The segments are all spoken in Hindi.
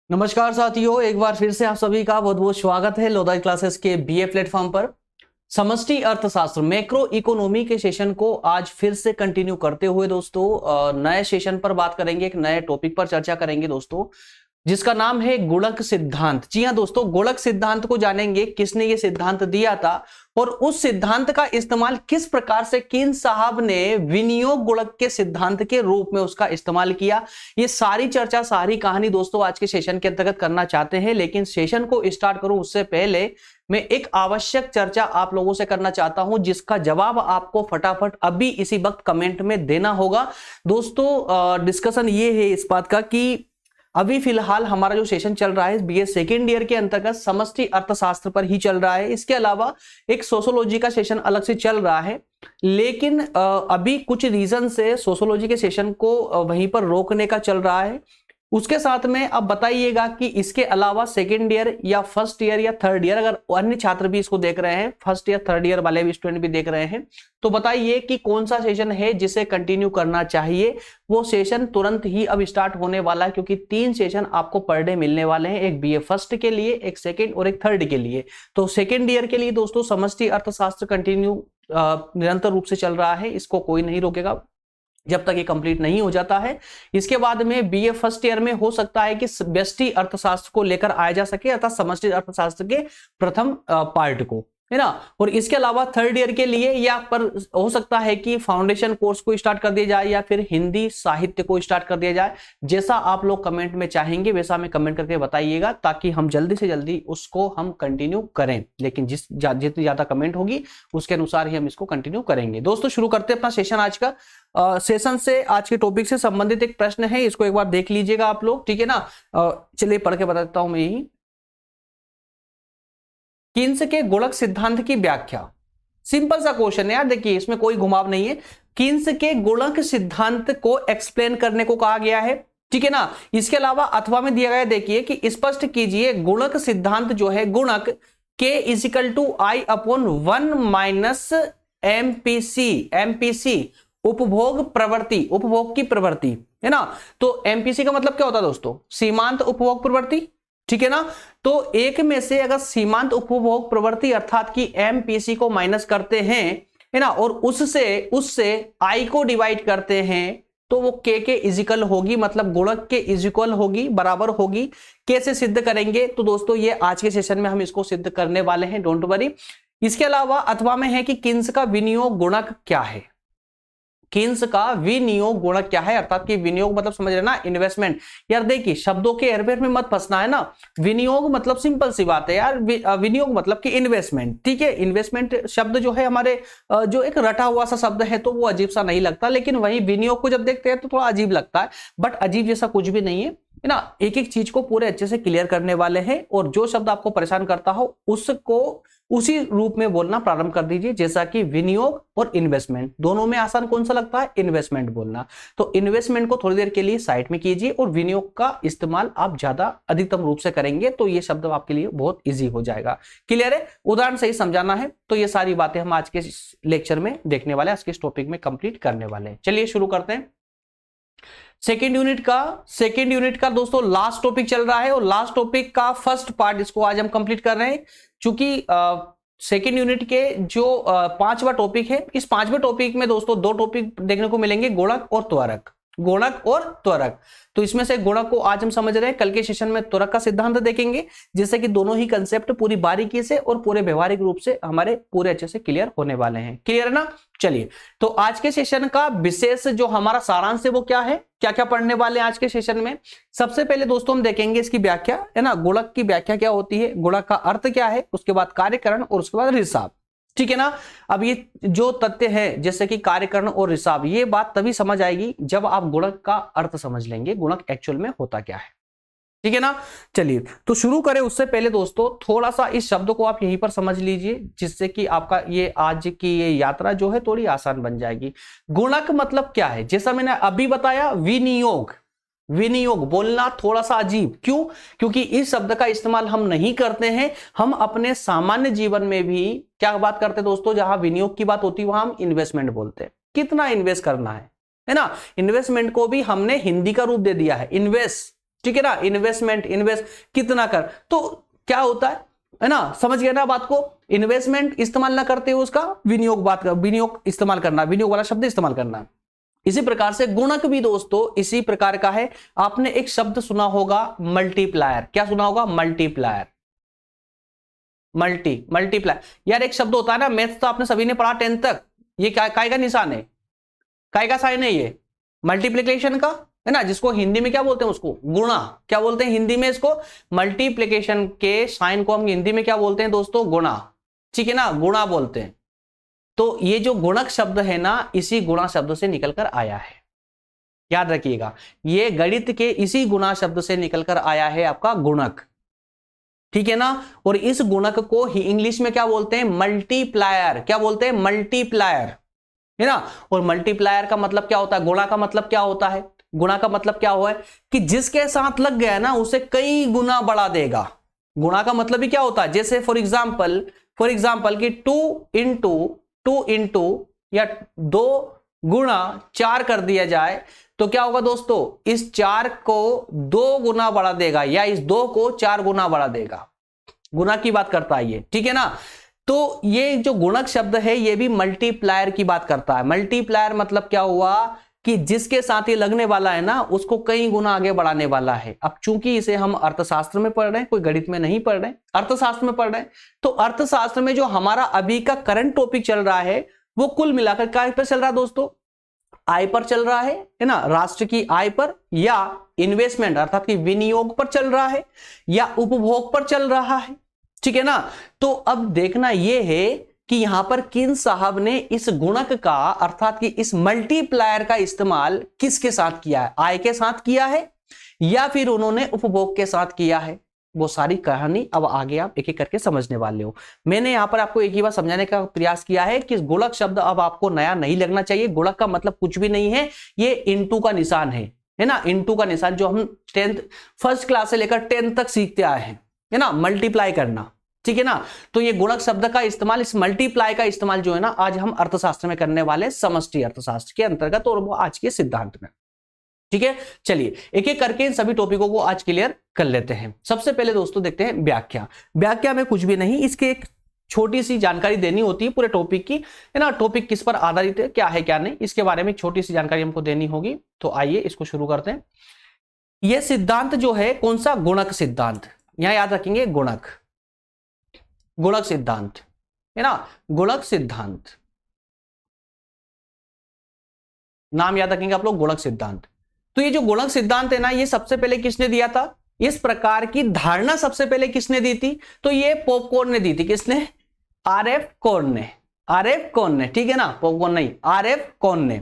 नमस्कार साथियों, एक बार फिर से आप सभी का बहुत बहुत स्वागत है लोदाई क्लासेस के बीए प्लेटफॉर्म पर। समष्टि अर्थशास्त्र मैक्रो इकोनॉमी के सेशन को आज फिर से कंटिन्यू करते हुए दोस्तों नए सेशन पर बात करेंगे, एक नए टॉपिक पर चर्चा करेंगे दोस्तों, जिसका नाम है गुणक सिद्धांत। जी हां दोस्तों, गुणक सिद्धांत को जानेंगे, किसने ये सिद्धांत दिया था और उस सिद्धांत का इस्तेमाल किस प्रकार से कीन्स साहब ने विनियोग गुणक के सिद्धांत के रूप में उसका इस्तेमाल किया। ये सारी चर्चा, सारी कहानी दोस्तों आज के सेशन के अंतर्गत करना चाहते हैं, लेकिन सेशन को स्टार्ट करूं उससे पहले मैं एक आवश्यक चर्चा आप लोगों से करना चाहता हूं, जिसका जवाब आपको फटाफट अभी इसी वक्त कमेंट में देना होगा। दोस्तों डिस्कशन ये है इस बात का कि अभी फिलहाल हमारा जो सेशन चल रहा है बीए सेकेंड ईयर के अंतर्गत समष्टि अर्थशास्त्र पर ही चल रहा है। इसके अलावा एक सोशियोलॉजी का सेशन अलग से चल रहा है, लेकिन अभी कुछ रीजन से सोशियोलॉजी के सेशन को वहीं पर रोकने का चल रहा है। उसके साथ में अब बताइएगा कि इसके अलावा सेकेंड ईयर या फर्स्ट ईयर या थर्ड ईयर, अगर अन्य छात्र भी इसको देख रहे हैं, फर्स्ट ईयर थर्ड ईयर वाले भी स्टूडेंट भी देख रहे हैं, तो बताइए कि कौन सा सेशन है जिसे कंटिन्यू करना चाहिए। वो सेशन तुरंत ही अब स्टार्ट होने वाला है, क्योंकि 3 सेशन आपको पर डे मिलने वाले हैं, एक बीए फर्स्ट के लिए, एक सेकेंड और एक थर्ड के लिए। तो सेकेंड ईयर के लिए दोस्तों समष्टि अर्थशास्त्र कंटिन्यू निरंतर रूप से चल रहा है, इसको कोई नहीं रोकेगा जब तक ये कंप्लीट नहीं हो जाता है। इसके बाद में बीए फर्स्ट ईयर में हो सकता है कि व्यष्टि अर्थशास्त्र को लेकर आया जा सके, अर्थात समष्टि अर्थशास्त्र के प्रथम पार्ट को, है ना। और इसके अलावा थर्ड ईयर के लिए या पर हो सकता है कि फाउंडेशन कोर्स को स्टार्ट कर दिया जाए या फिर हिंदी साहित्य को स्टार्ट कर दिया जाए। जैसा आप लोग कमेंट में चाहेंगे वैसा हमें कमेंट करके बताइएगा, ताकि हम जल्दी से जल्दी उसको हम कंटिन्यू करें। लेकिन जितनी ज्यादा कमेंट होगी उसके अनुसार ही हम इसको कंटिन्यू करेंगे। दोस्तों शुरू करते हैं अपना सेशन आज का। सेशन से आज के टॉपिक से संबंधित एक प्रश्न है, इसको एक बार देख लीजिएगा आप लोग, ठीक है ना। चलिए पढ़ के बता देता हूं मैं यही। कीन्स के गुणक सिद्धांत की व्याख्या। सिंपल सा क्वेश्चन है यार, देखिए इसमें कोई घुमाव नहीं है। कीन्स के गुणक सिद्धांत को एक्सप्लेन करने को कहा गया है, ठीक है ना। इसके अलावा अथवा में दिया गया, देखिए कि स्पष्ट कीजिए गुणक सिद्धांत जो है, गुणक k is equal to I upon 1 minus MPC उपभोग प्रवृत्ति, उपभोग की प्रवृत्ति, है ना। तो एमपीसी का मतलब क्या होता है दोस्तों? सीमांत उपभोग प्रवृत्ति, ठीक है ना। तो एक में से अगर सीमांत उपभोग प्रवृत्ति अर्थात कि एमपीसी को माइनस करते हैं, है ना, और उससे आई को डिवाइड करते हैं, तो वो के इजिकल होगी, मतलब गुणक के इजिकल होगी, बराबर होगी। कैसे सिद्ध करेंगे? तो दोस्तों ये आज के सेशन में हम इसको सिद्ध करने वाले हैं, डोंट वरी। इसके अलावा अथवा में है कि कीन्स का विनियोग गुणक क्या है। कीन्स का विनियोग गुणक क्या है, अर्थात कि विनियोग मतलब समझ रहे ना, इन्वेस्टमेंट। यार देखिए शब्दों के हेरफेर में मत फंसना, है ना। विनियोग मतलब सिंपल सी बात है यार, विनियोग मतलब कि इन्वेस्टमेंट, ठीक है। इन्वेस्टमेंट शब्द जो है हमारे जो एक रटा हुआ सा शब्द है, तो वो अजीब सा नहीं लगता, लेकिन वही विनियोग को जब देखते हैं तो थोड़ा अजीब लगता है, बट अजीब जैसा कुछ भी नहीं है ना। एक एक चीज को पूरे अच्छे से क्लियर करने वाले हैं, और जो शब्द आपको परेशान करता हो उसको उसी रूप में बोलना प्रारंभ कर दीजिए, जैसा कि विनियोग और इन्वेस्टमेंट। दोनों में आसान कौन सा लगता है? इन्वेस्टमेंट बोलना। तो इन्वेस्टमेंट को थोड़ी देर के लिए साइड में कीजिए, और विनियोग का इस्तेमाल आप ज्यादा अधिकतम रूप से करेंगे, तो ये शब्द आपके लिए बहुत इजी हो जाएगा। क्लियर है? उदाहरण से ही समझाना है, तो ये सारी बातें हम आज के लेक्चर में देखने वाले, आज के इस टॉपिक में कंप्लीट करने वाले हैं। चलिए शुरू करते हैं। सेकेंड यूनिट का दोस्तों लास्ट टॉपिक चल रहा है, और लास्ट टॉपिक का फर्स्ट पार्ट इसको आज हम कंप्लीट कर रहे हैं। चूंकि सेकेंड यूनिट के जो 5वां टॉपिक है, इस 5वें टॉपिक में दोस्तों 2 टॉपिक देखने को मिलेंगे, गुणक और त्वरक। गुणक और त्वरक, तो इसमें से गुणक को आज हम समझ रहे हैं, कल के सेशन में त्वरक का सिद्धांत देखेंगे, जिससे कि दोनों ही कंसेप्ट पूरी बारीकी से और पूरे व्यवहारिक रूप से हमारे पूरे अच्छे से क्लियर होने वाले हैं। क्लियर है ना? चलिए, तो आज के सेशन का विशेष जो हमारा सारांश है वो क्या है, क्या क्या पढ़ने वाले हैं आज के सेशन में। सबसे पहले दोस्तों हम देखेंगे इसकी व्याख्या, है ना। गुणक की व्याख्या क्या होती है, गुणक का अर्थ क्या है, उसके बाद कार्यकरण और उसके बाद रिसाव, ठीक है ना। अब ये जो तथ्य है जैसे कि कार्यकरण और रिसाव, ये बात तभी समझ आएगी जब आप गुणक का अर्थ समझ लेंगे, गुणक एक्चुअल में होता क्या है, ठीक है ना। चलिए तो शुरू करें। उससे पहले दोस्तों थोड़ा सा इस शब्द को आप यहीं पर समझ लीजिए, जिससे कि आपका ये आज की ये यात्रा जो है थोड़ी आसान बन जाएगी। गुणक मतलब क्या है? जैसा मैंने अभी बताया, विनियोग। विनियोग बोलना थोड़ा सा अजीब क्यों? क्योंकि इस शब्द का इस्तेमाल हम नहीं करते हैं। हम अपने सामान्य जीवन में भी क्या बात करते हैं दोस्तों, जहां विनियोग की बात होती है वहां हम इन्वेस्टमेंट बोलते हैं। कितना इन्वेस्ट करना है ना। इन्वेस्टमेंट को भी हमने हिंदी का रूप दे दिया है, इन्वेस्ट, ठीक है ना, इन्वेस्टमेंट, इन्वेस्ट कितना कर, तो क्या होता है ना, समझ गए ना बात को। इन्वेस्टमेंट इस्तेमाल ना करते हुए उसका विनियोग, बात कर विनियोग इस्तेमाल करना, विनियोग वाला शब्द इस्तेमाल करना। इसी प्रकार से गुणक भी दोस्तों इसी प्रकार का है। आपने एक शब्द सुना होगा मल्टीप्लायर, क्या सुना होगा, मल्टीप्लायर, मल्टीप्लायर। यार एक शब्द होता है ना, मैथ्स तो आपने सभी ने पढ़ा 10th तक, ये क्या काय का निशान है, काय का साइन है, ये मल्टीप्लिकेशन का है ना, जिसको हिंदी में क्या बोलते हैं, उसको गुणा, क्या बोलते हैं हिंदी में इसको, मल्टीप्लिकेशन के साइन को हम हिंदी में क्या बोलते हैं दोस्तों, गुणा, ठीक है ना, गुणा बोलते हैं। तो ये जो गुणक शब्द है ना, इसी गुणा शब्द से निकलकर आया है, याद रखिएगा, ये गणित के इसी गुणा शब्द से निकलकर आया है आपका गुणक, ठीक है ना। और इस गुणक को ही इंग्लिश में क्या बोलते हैं, मल्टीप्लायर, क्या बोलते हैं, मल्टीप्लायर, है ना। और मल्टीप्लायर का मतलब क्या होता है, गुणा का मतलब क्या होता है, गुणा का मतलब क्या हुआ है कि जिसके साथ लग गया ना उसे कई गुना बढ़ा देगा। गुणा का मतलब भी क्या होता है, जैसे फॉर एग्जाम्पल कि 2 इंटू या 2 गुणा 4 कर दिया जाए तो क्या होगा दोस्तों, इस 4 को 2 गुना बढ़ा देगा या इस 2 को 4 गुना बढ़ा देगा। गुना की बात करता है ये, ठीक है ना। तो ये जो गुणक शब्द है ये भी मल्टीप्लायर की बात करता है। मल्टीप्लायर मतलब क्या हुआ कि जिसके साथ ये लगने वाला है ना उसको कई गुना आगे बढ़ाने वाला है। अब चूंकि इसे हम अर्थशास्त्र में पढ़ रहे हैं, कोई गणित में नहीं पढ़ रहे हैं, अर्थशास्त्र में पढ़ रहे हैं, तो अर्थशास्त्र में जो हमारा अभी का करंट टॉपिक चल रहा है वो कुल मिलाकर क्या पर चल रहा है दोस्तों, आय पर चल रहा है ना, राष्ट्र की आय पर, या इन्वेस्टमेंट अर्थात कि विनियोग पर चल रहा है, या उपभोग पर चल रहा है, ठीक है ना। तो अब देखना यह है कि यहां पर किन साहब ने इस गुणक का अर्थात कि इस मल्टीप्लायर का इस्तेमाल किसके साथ किया है, आय के साथ किया है या फिर उन्होंने उपभोग के साथ किया है। वो सारी कहानी अब आगे आप एक एक करके समझने वाले हो। मैंने यहां पर आपको एक ही बार समझाने का प्रयास किया है कि गुणक शब्द अब आपको नया नहीं लगना चाहिए। गुणक का मतलब कुछ भी नहीं है, ये इंटू का निशान है ना, इंटू का निशान जो हम 10th फर्स्ट क्लास से लेकर 10th तक सीखते आए हैं, है ना, मल्टीप्लाई करना, ठीक है ना। तो ये गुणक शब्द का इस्तेमाल, इस मल्टीप्लाई का इस्तेमाल जो है ना आज हम अर्थशास्त्र में करने वाले समष्टि अर्थशास्त्र के अंतर्गत, और वो आज के सिद्धांत में, ठीक है। चलिए एक एक करके इन सभी टॉपिकों को आज क्लियर कर लेते हैं। सबसे पहले दोस्तों देखते हैं व्याख्या। व्याख्या में कुछ भी नहीं, इसके एक छोटी सी जानकारी देनी होती है पूरे टॉपिक की, है ना, टॉपिक किस पर आधारित है, क्या है क्या नहीं, इसके बारे में छोटी सी जानकारी हमको देनी होगी। तो आइए इसको शुरू करते हैं। यह सिद्धांत जो है कौन सा, गुणक सिद्धांत, यहां याद रखेंगे गुणक, गुणक सिद्धांत, है ना, गुणक सिद्धांत नाम याद रखेंगे आप लोग, गुणक सिद्धांत। तो ये जो गुणक सिद्धांत है ना, ये सबसे पहले किसने दिया था, इस प्रकार की धारणा सबसे पहले किसने दी थी, तो ये पॉपकॉर्न ने दी थी। किसने, आरएफ कॉर्न ने, आरएफ कॉर्न ने, ठीक है ना, पॉपकॉर्न नहीं, आरएफ कॉर्न ने।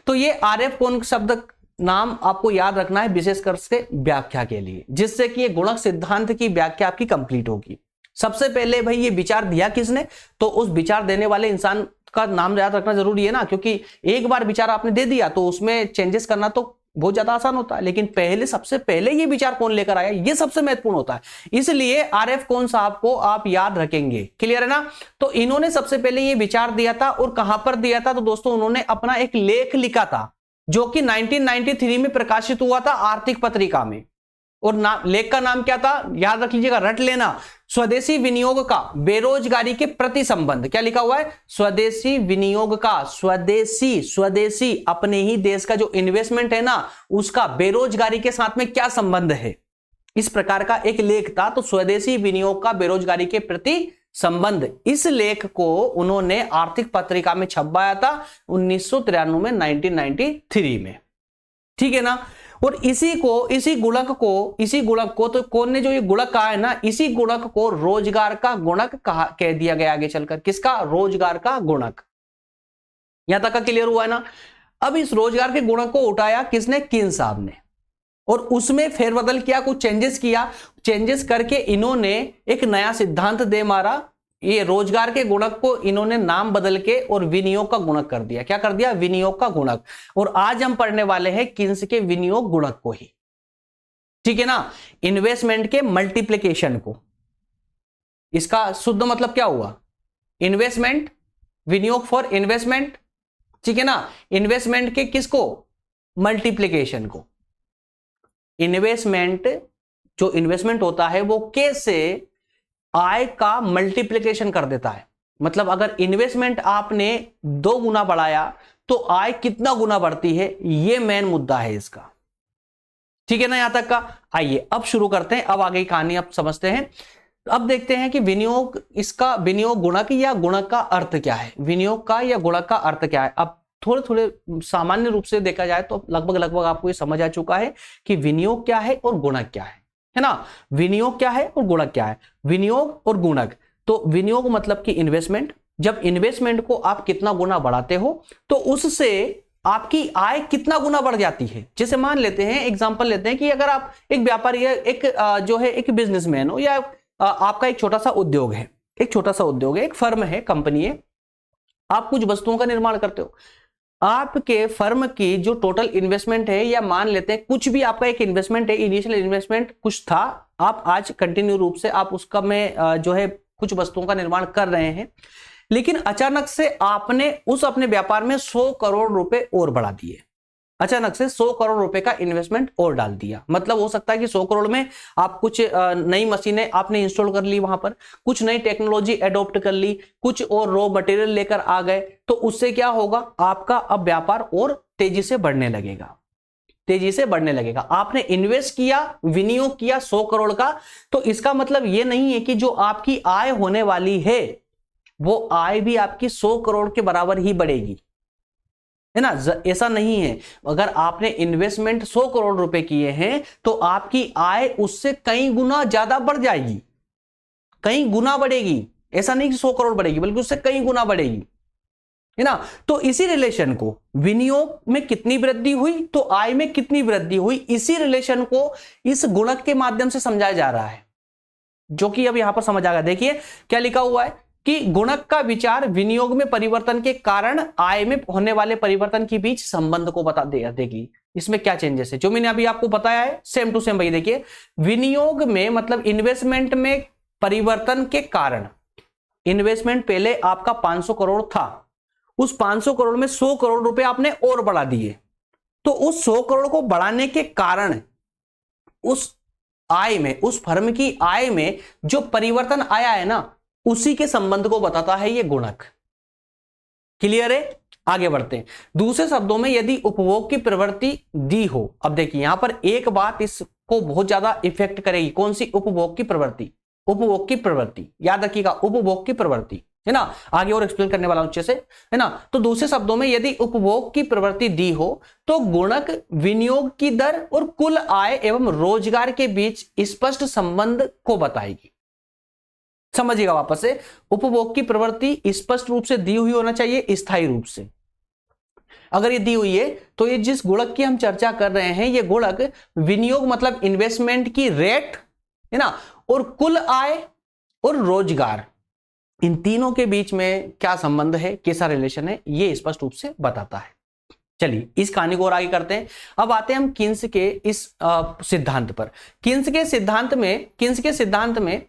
तो ये आरएफ कॉर्न शब्द नाम आपको याद रखना है विशेषकर से व्याख्या के लिए, जिससे कि ये गुणक सिद्धांत की व्याख्या आपकी कंप्लीट होगी। सबसे पहले भाई ये विचार दिया किसने, तो उस विचार देने वाले इंसान का नाम याद रखना जरूरी है ना, क्योंकि एक बार विचार आपने दे दिया तो उसमें चेंजेस करना तो बहुत ज्यादा आसान होता है, लेकिन पहले सबसे पहले ये विचार कौन लेकर आया, ये सबसे महत्वपूर्ण होता है। इसलिए आरएफ कौन साहब को आप याद रखेंगे, क्लियर है ना। तो इन्होंने सबसे पहले ये विचार दिया था, और कहां पर दिया था, तो दोस्तों उन्होंने अपना एक लेख लिखा था जो कि 1993 में प्रकाशित हुआ था आर्थिक पत्रिका में। और लेख का नाम क्या था, याद रख लीजिएगा, रट लेना, स्वदेशी विनियोग का बेरोजगारी के प्रति संबंध। क्या लिखा हुआ है, स्वदेशी विनियोग का, स्वदेशी अपने ही देश का जो इन्वेस्टमेंट है ना उसका बेरोजगारी के साथ में क्या संबंध है, इस प्रकार का एक लेख था। तो स्वदेशी विनियोग का बेरोजगारी के प्रति संबंध, इस लेख को उन्होंने आर्थिक पत्रिका में छपवाया था 1993 में, 1993 में, ठीक है ना। और इसी गुणक को तो कौन ने जो ये गुणक कहा है ना, इसी गुणक को रोजगार का गुणक कह दिया गया आगे चलकर। किसका, रोजगार का गुणक। यहां तक का क्लियर हुआ है ना। अब इस रोजगार के गुणक को उठाया किसने, किन साहब ने, और उसमें फेरबदल किया, कुछ चेंजेस किया, चेंजेस करके इन्होंने एक नया सिद्धांत दे मारा। ये रोजगार के गुणक को इन्होंने नाम बदल के और विनियोग का गुणक कर दिया। क्या कर दिया, विनियोग का गुणक। और आज हम पढ़ने वाले हैं किन्स के विनियोग गुणक को ही, ठीक है ना, इन्वेस्टमेंट के मल्टीप्लिकेशन को। इसका शुद्ध मतलब क्या हुआ, इन्वेस्टमेंट, विनियोग फॉर इन्वेस्टमेंट, ठीक है ना, इन्वेस्टमेंट के किसको, मल्टीप्लिकेशन को। इन्वेस्टमेंट, जो इन्वेस्टमेंट होता है वो के से आय का मल्टीप्लिकेशन कर देता है। मतलब अगर इन्वेस्टमेंट आपने 2 गुना बढ़ाया तो आय कितना गुना बढ़ती है, ये मेन मुद्दा है इसका। ठीक है ना यहां तक का। आइए अब शुरू करते हैं, अब आगे की कहानी आप समझते हैं। अब देखते हैं कि विनियोग, इसका विनियोग गुणक या गुणक का अर्थ क्या है, विनियोग का या गुणक का अर्थ क्या है। अब थोड़े थोड़े सामान्य रूप से देखा जाए तो लगभग आपको ये समझ आ चुका है कि विनियोग क्या है और गुणक क्या है ना। विनियोग क्या है और गुणक क्या है, विनियोग और गुणक। तो विनियोग मतलब कि इन्वेस्टमेंट, जब इन्वेस्टमेंट को आप कितना गुना बढ़ाते हो तो उससे आपकी आय कितना गुना बढ़ जाती है। जैसे मान लेते हैं, एग्जांपल लेते हैं कि अगर आप एक व्यापारी है, एक जो है एक बिजनेसमैन हो, या आपका एक छोटा सा उद्योग है, एक फर्म है, कंपनी है, आप कुछ वस्तुओं का निर्माण करते हो। आपके फर्म की जो टोटल इन्वेस्टमेंट है, या मान लेते हैं कुछ भी आपका एक इन्वेस्टमेंट है, इनिशियल इन्वेस्टमेंट कुछ था, आप आज कंटिन्यू रूप से आप उसका में जो है कुछ वस्तुओं का निर्माण कर रहे हैं, लेकिन अचानक से आपने उस अपने व्यापार में 100 करोड़ रुपए और बढ़ा दिए। अचानक से 100 करोड़ रुपए का इन्वेस्टमेंट और डाल दिया। मतलब हो सकता है कि 100 करोड़ में आप कुछ नई मशीनें आपने इंस्टॉल कर ली, वहां पर कुछ नई टेक्नोलॉजी एडॉप्ट कर ली, कुछ और रॉ मटेरियल लेकर आ गए, तो उससे क्या होगा, आपका अब व्यापार और तेजी से बढ़ने लगेगा। आपने इन्वेस्ट किया, विनियोग किया 100 करोड़ का, तो इसका मतलब यह नहीं है कि जो आपकी आय होने वाली है वो आय भी आपकी 100 करोड़ के बराबर ही बढ़ेगी, है ना। ऐसा नहीं है। अगर आपने इन्वेस्टमेंट 100 करोड़ रुपए किए हैं तो आपकी आय उससे कई गुना ज्यादा बढ़ जाएगी, कई गुना बढ़ेगी। ऐसा नहीं कि 100 करोड़ बढ़ेगी, बल्कि उससे कई गुना बढ़ेगी, है ना। तो इसी रिलेशन को, विनियोग में कितनी वृद्धि हुई तो आय में कितनी वृद्धि हुई, इसी रिलेशन को इस गुणक के माध्यम से समझाया जा रहा है, जो कि अब यहां पर समझ आ गया। देखिए क्या लिखा हुआ है कि गुणक का विचार विनियोग में परिवर्तन के कारण आय में होने वाले परिवर्तन के बीच संबंध को बता देगा। देखिए इसमें क्या चेंजेस है, जो मैंने अभी आपको बताया है सेम टू सेम। भाई देखिए, विनियोग में मतलब इन्वेस्टमेंट में परिवर्तन के कारण, इन्वेस्टमेंट पहले आपका 500 करोड़ था, उस 500 करोड़ में 100 करोड़ रुपए आपने और बढ़ा दिए, तो उस 100 करोड़ को बढ़ाने के कारण उस आय में, उस फर्म की आय में जो परिवर्तन आया है ना, उसी के संबंध को बताता है ये गुणक। क्लियर है। आगे बढ़ते हैं। दूसरे शब्दों में यदि उपभोग की प्रवृत्ति दी हो, अब देखिए यहां पर एक बात इसको बहुत ज्यादा इफेक्ट करेगी, कौन सी, उपभोग की प्रवृत्ति। उपभोग की प्रवृत्ति याद रखिएगा, उपभोग की प्रवृत्ति, है ना। आगे और एक्सप्लेन करने वाला हूं अच्छे से, है ना। तो दूसरे शब्दों में यदि उपभोग की प्रवृत्ति दी हो तो गुणक विनियोग की दर और कुल आय एवं रोजगार के बीच स्पष्ट संबंध को बताएगी। समझिएगा वापस से, उपभोग की प्रवृत्ति स्पष्ट रूप से दी हुई होना चाहिए, स्थायी रूप से। अगर ये दी हुई है तो ये जिस गुणक की हम चर्चा कर रहे हैं, ये गुणक विनियोग मतलब इन्वेस्टमेंट की रेट, है ना, और कुल आय और रोजगार, इन तीनों के बीच में क्या संबंध है, कैसा रिलेशन है, ये स्पष्ट रूप से बताता है। चलिए इस कहानी को और आगे करते हैं। अब आते हैं हम किन्स के इस सिद्धांत पर। किन्स के सिद्धांत में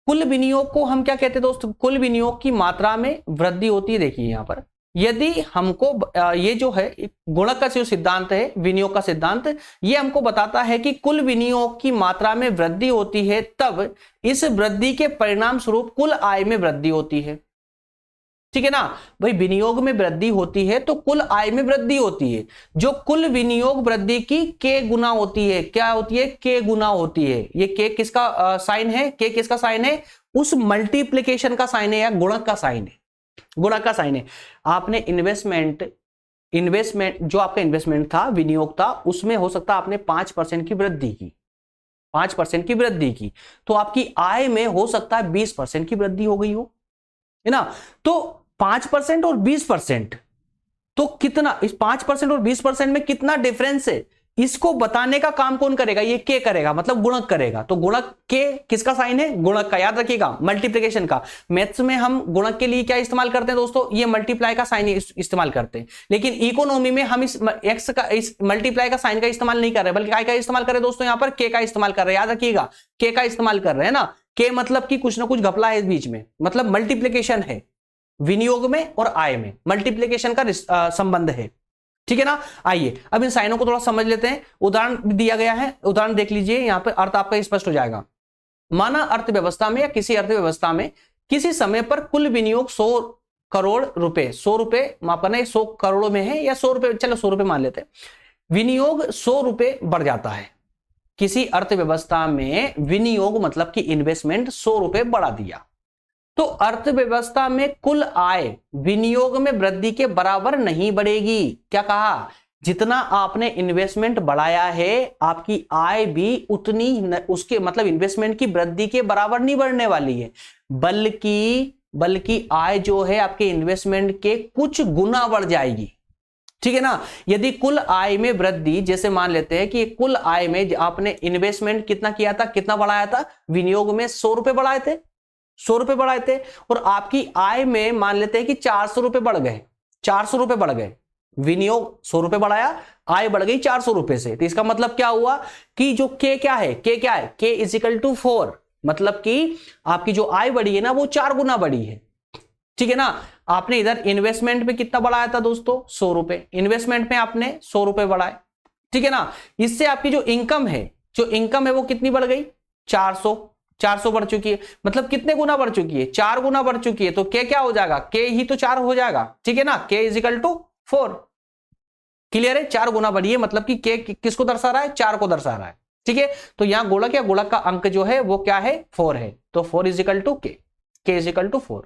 कुल विनियोग को हम क्या कहते हैं दोस्तों, कुल विनियोग की मात्रा में वृद्धि होती है। देखिए यहां पर यदि हमको ये जो है गुणक का जो सिद्धांत है, विनियोग का सिद्धांत, ये हमको बताता है कि कुल विनियोग की मात्रा में वृद्धि होती है, तब इस वृद्धि के परिणाम स्वरूप कुल आय में वृद्धि होती है। ठीक है ना भाई, विनियोग में वृद्धि होती है तो कुल आय में वृद्धि होती है। जो कुल विनियोग वृद्धि की के गुना होती है, क्या होती है, के गुना होती है। ये के किसका साइन है, के किसका साइन है, उस मल्टीप्लिकेशन का साइन है या गुणक का साइन है, गुणक का साइन है। आपने इन्वेस्टमेंट जो आपका इन्वेस्टमेंट था, विनियोग था, उसमें हो सकता है आपने 5% की वृद्धि की, 5% की वृद्धि की, तो आपकी आय में हो सकता है 20% की वृद्धि हो गई हो, है ना। तो 5% और 20%, तो कितना, इस 5% और 20% में कितना डिफरेंस है, इसको बताने का काम कौन करेगा, ये के करेगा, मतलब गुणक करेगा। तो गुणक के किसका साइन है, गुणक का, याद रखिएगा, मल्टीप्लिकेशन का। मैथ्स में हम गुणक के लिए क्या इस्तेमाल करते हैं दोस्तों, ये मल्टीप्लाई का साइन इस्तेमाल करते हैं, लेकिन इकोनॉमी में हम इस एक्स का, इस मल्टीप्लाई का साइन का इस्तेमाल नहीं कर रहे, बल्कि का इस्तेमाल कर रहे दोस्तों, यहां पर के का इस्तेमाल कर रहे हैं। याद रखिएगा, के का इस्तेमाल कर रहे हैं ना, के मतलब कि कुछ ना कुछ घपला है इस बीच में, मतलब मल्टीप्लिकेशन है, विनियोग में और आय में मल्टीप्लिकेशन का संबंध है। ठीक है ना। आइए अब इन साइनों को थोड़ा समझ लेते हैं। उदाहरण दिया गया है, उदाहरण देख लीजिए, यहां पर अर्थ आपका स्पष्ट हो जाएगा। माना अर्थव्यवस्था में या किसी अर्थव्यवस्था में किसी समय पर कुल विनियोग 100 करोड़ रुपए, 100 रुपए माफ करना, 100 करोड़ों में है या 100 रुपए, चलो 100 रुपए मान लेते हैं। विनियोग 100 रुपए बढ़ जाता है। किसी अर्थव्यवस्था में विनियोग मतलब कि इन्वेस्टमेंट 100 रुपए बढ़ा दिया, तो अर्थव्यवस्था में कुल आय विनियोग में वृद्धि के बराबर नहीं बढ़ेगी। क्या कहा, जितना आपने इन्वेस्टमेंट बढ़ाया है आपकी आय भी उतनी उसके मतलब इन्वेस्टमेंट की वृद्धि के बराबर नहीं बढ़ने वाली है, बल्कि आय जो है आपके इन्वेस्टमेंट के कुछ गुना बढ़ जाएगी। ठीक है ना। यदि कुल आय में वृद्धि, जैसे मान लेते हैं कि कुल आय में आपने इन्वेस्टमेंट कितना किया था, कितना बढ़ाया था, विनियोग में 100 रुपए बढ़ाए थे, 100 रुपए बढ़ाए थे, और आपकी आय में मान लेते हैं कि 400 रुपए बढ़ गए, 400 रुपए बढ़ गए। विनियोग 100 रुपए बढ़ाया, आय बढ़ गई 400 रुपए से। तो इसका मतलब क्या हुआ कि जो के क्या है, के क्या है, के इज इक्वल टू 4, मतलब कि आपकी जो आय बढ़ी है ना वो 4 गुना बढ़ी है। ठीक है ना। आपने इधर इन्वेस्टमेंट में कितना बढ़ाया था दोस्तों, 100 रुपए, इन्वेस्टमेंट में आपने 100 रुपए बढ़ाए। ठीक है ना। इससे आपकी जो इनकम है वो कितनी बढ़ गई, 400 बढ़ चुकी है। मतलब कितने गुना बढ़ चुकी है, 4 गुना बढ़ चुकी है। तो के क्या हो जाएगा, के ही तो 4 हो जाएगा। ठीक है ना। के इज इक्वल टू 4, क्लियर है। 4 गुना बढ़ी है, मतलब कि के किसको दर्शा रहा है, 4 को दर्शा रहा है। ठीक है। तो यहां गोलक या गोलक का अंक जो है वो क्या है, 4 है। तो 4 इज इक्वल टू के इज इक्वल टू 4।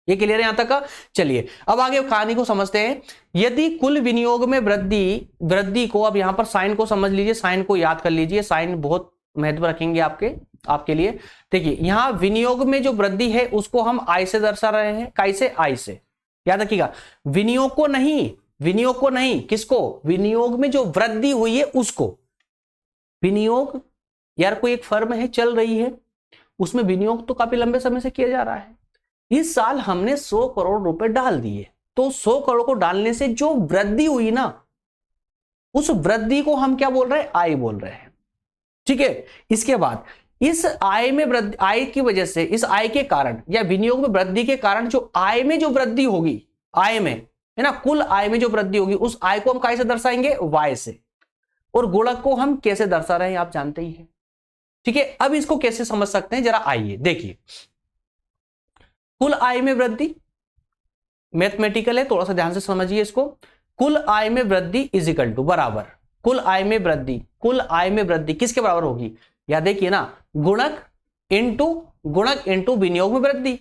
ये क्लियर है यहां तक का। चलिए अब आगे कहानी को समझते हैं। यदि कुल विनियोग में वृद्धि को, अब यहां पर साइन को समझ लीजिए, साइन को याद कर लीजिए, साइन बहुत महत्व रखेंगे आपके लिए। देखिए यहां विनियोग में जो वृद्धि है उसको हम आय से दर्शा रहे हैं। कैसे, आय से। याद रखिएगा, विनियोग को नहीं, किसको, विनियोग में जो वृद्धि हुई है उसको। विनियोग यार कोई एक फर्म है चल रही है, उसमें विनियोग तो काफी लंबे समय से किया जा रहा है। इस साल हमने 100 करोड़ रुपए डाल दिए, तो 100 करोड़ को डालने से जो वृद्धि हुई ना, उस वृद्धि को हम क्या बोल रहे हैं, आय बोल रहे हैं। ठीक है। इसके बाद इस आय में वृद्धि, आय की वजह से, इस आय के कारण या विनियोग में वृद्धि के कारण जो आय में जो वृद्धि होगी, आय में है ना, कुल आय में जो वृद्धि होगी उस आय को हम कैसे दर्शाएंगे, वाय से। और गुणक को हम कैसे दर्शा रहे हैं आप जानते ही हैं। ठीक है। अब इसको कैसे समझ सकते हैं, जरा आइए देखिए। कुल आय में वृद्धि मैथमेटिकल है, थोड़ा सा ध्यान से समझिए इसको। कुल आय में वृद्धि इज इक्वल टू बराबर, कुल आय में वृद्धि किसके बराबर होगी, या देखिए ना, गुणक इंटू विनियोग में वृद्धि।